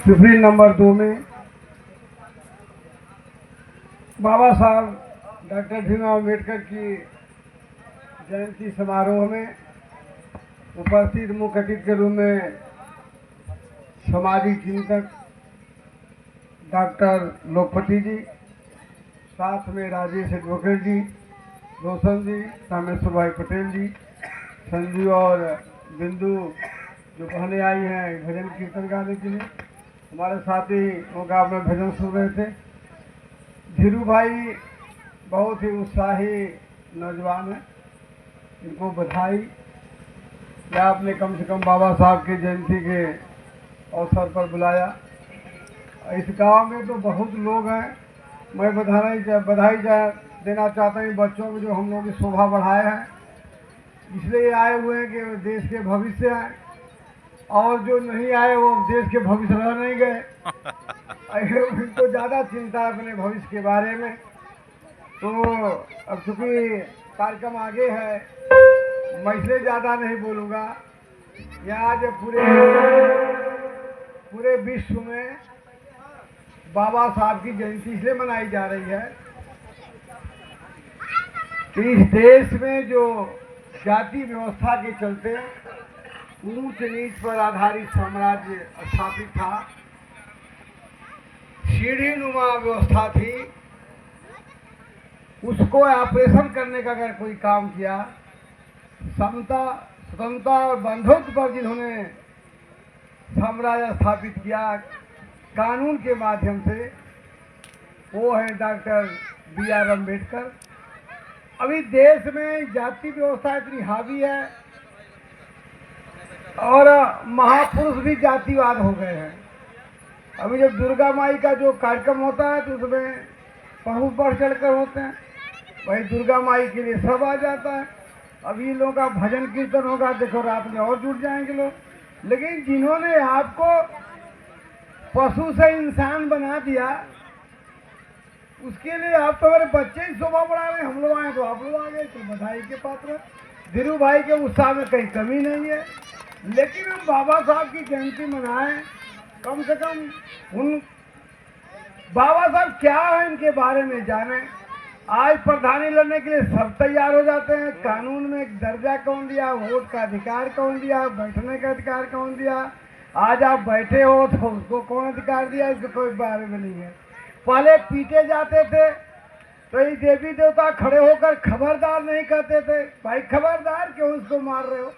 Supreme number 2 में बाबा साहब doctor Bhimrao Ambedkar की जयंती समारोह में उपस्थित मुख्य अतिथि के रूप में सामाजिक चिंतक डॉक्टर लोकपति जी, साथ में राजेश एडवोकेट जी, रोशन जी, कामेश्वर भाई पटेल जी, संजू और बिंदु जो बहने आई हैं भजन कीर्तन गाने के लिए, हमारे साथी वो गाँव में भजन सुन रहे थे। धीरू भाई बहुत ही उत्साही नौजवान है, इनको बधाई कि आपने कम से कम बाबा साहब की जयंती के अवसर पर बुलाया। इस गांव में तो बहुत लोग हैं, मैं बधाई देना चाहता हूँ बच्चों को जो हम लोग की शोभा बढ़ाए हैं, इसलिए आए हुए हैं कि देश के भविष्य हैं, और जो नहीं आए वो देश के भविष्य रह नहीं गए। उनको ज़्यादा चिंता है अपने भविष्य के बारे में। तो अब चूँकि कार्यक्रम आगे है, मैं इसलिए ज़्यादा नहीं बोलूँगा। यहाँ आज पूरे विश्व में बाबा साहब की जयंती इसलिए मनाई जा रही है कि इस देश में जो जाति व्यवस्था के चलते ऊंच नीच पर आधारित साम्राज्य स्थापित था, सीढ़ी नुमा व्यवस्था थी, उसको ऑपरेशन करने का अगर कोई काम किया, समता स्वतंत्रता और बंधुत्व पर जिन्होंने साम्राज्य स्थापित किया कानून के माध्यम से, वो है डॉक्टर बी.आर. अम्बेडकर। अभी देश में जाति व्यवस्था इतनी हावी है और महापुरुष भी जातिवाद हो गए हैं। अभी जब दुर्गा माई का जो कार्यक्रम होता है तो उसमें बहुत बढ़ चढ़कर होते हैं, वही दुर्गा माई के लिए सब आ जाता है। अभी लोगों का भजन कीर्तन होगा, देखो रात में और जुट जाएंगे लोग। लेकिन जिन्होंने आपको पशु से इंसान बना दिया, उसके लिए आप तो मेरे बच्चे ही शोभा बढ़ा रहे हैं। हम लोग आए तो आप लोग आ गए, तो बधाई के पात्र। धीरू भाई के उत्साह में कहीं कमी नहीं है, लेकिन हम बाबा साहब की जयंती मनाएं, कम से कम उन बाबा साहब क्या है इनके बारे में जाने। आज प्रधानी लड़ने के लिए सब तैयार हो जाते हैं। कानून में एक दर्जा कौन दिया, वोट का अधिकार कौन दिया, बैठने का अधिकार कौन दिया। आज आप बैठे हो तो उसको कौन अधिकार दिया, इसके कोई बारे में नहीं है। पहले पीटे जाते थे तो ये देवी देवता खड़े होकर खबरदार नहीं कहते थे, भाई खबरदार क्यों उसको मार रहे हो।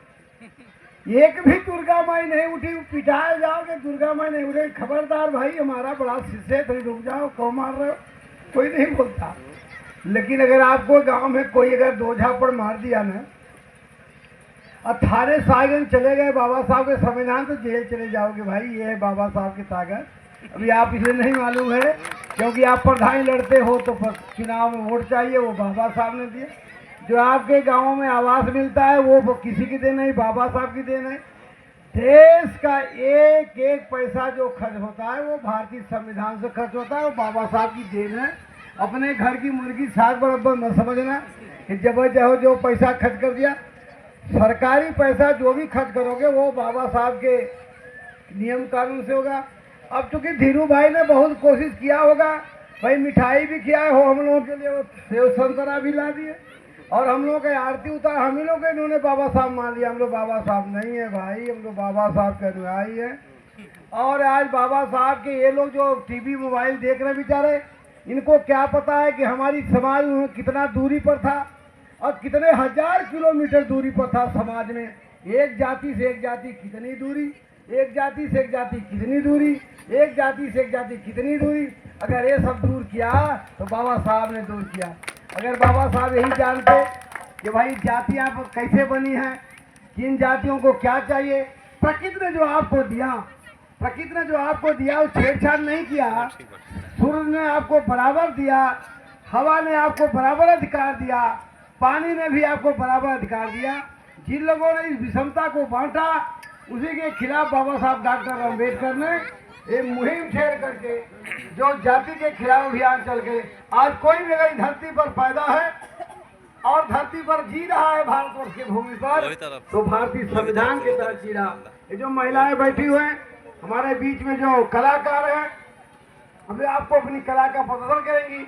एक भी दुर्गा माई नहीं उठी, पिटाए जाओगे दुर्गा माई नहीं उठी, खबरदार भाई हमारा बड़ा शिष्य है, रुक जाओ, क्यों मार रहे हो, कोई नहीं बोलता। लेकिन अगर आपको गांव में कोई अगर दो झापड़ मार दिया ना और थाने सागन चले गए बाबा साहब के संविधान, तो जेल चले जाओगे भाई। ये है बाबा साहब की ताकत। अभी आप इसलिए नहीं मालूम है क्योंकि आप प्रधानी लड़ते हो तो चुनाव में वोट चाहिए, वो बाबा साहब ने दिए। जो आपके गाँव में आवास मिलता है वो किसी की देन नहीं, बाबा साहब की देन है। देश का एक एक पैसा जो खर्च होता है वो भारतीय संविधान से खर्च होता है, वो बाबा साहब की देन है। अपने घर की मुर्गी साग बराबर न समझना कि जब चाहो जो पैसा खर्च कर दिया। सरकारी पैसा जो भी खर्च करोगे वो बाबा साहब के नियम कानून से होगा। अब चूंकि धीरू भाई ने बहुत कोशिश किया होगा, भाई मिठाई भी खिलाए हो हम लोगों के लिए, वो सेव संतरा भी ला दिए और हम लोग के आरती उतार, हम ही लोग इन्होंने बाबा साहब मान लिया। हम लोग बाबा साहब नहीं है भाई, हम लोग बाबा साहब के अनुयायी है। और आज बाबा साहब के ये लोग जो टीवी मोबाइल देख रहे बेचारे, इनको क्या पता है कि हमारी समाज में कितना दूरी पर था और कितने हजार किलोमीटर दूरी पर था समाज में। एक जाति से एक जाति कितनी दूरी, एक जाति से एक जाति कितनी दूरी, एक जाति से एक जाति कितनी दूरी। अगर ये सब दूर किया तो बाबा साहब ने दूर किया। अगर बाबा साहब यही जानते कि भाई जातियाँ कैसे बनी हैं, किन जातियों को क्या चाहिए, प्रकृति ने जो आपको दिया, प्रकृति ने जो आपको दिया वो छेड़छाड़ नहीं किया। सूर्य ने आपको बराबर दिया, हवा ने आपको बराबर अधिकार दिया, पानी ने भी आपको बराबर अधिकार दिया। जिन लोगों ने इस विषमता को बांटा, उसी के खिलाफ बाबा साहब डॉक्टर अम्बेडकर ने एक मुहिम छेड़ करके जो जाति के खिलाफ अभियान चल के आज कोई भी अगर धरती पर पैदा है और धरती पर जी रहा है भारतवर्ष की भूमि पर, तो भारतीय संविधान के तहत जी रहा। ये जो महिलाएं बैठी हुए हैं हमारे बीच में जो कलाकार हैं, हमें आपको अपनी कला का प्रदर्शन करेंगी।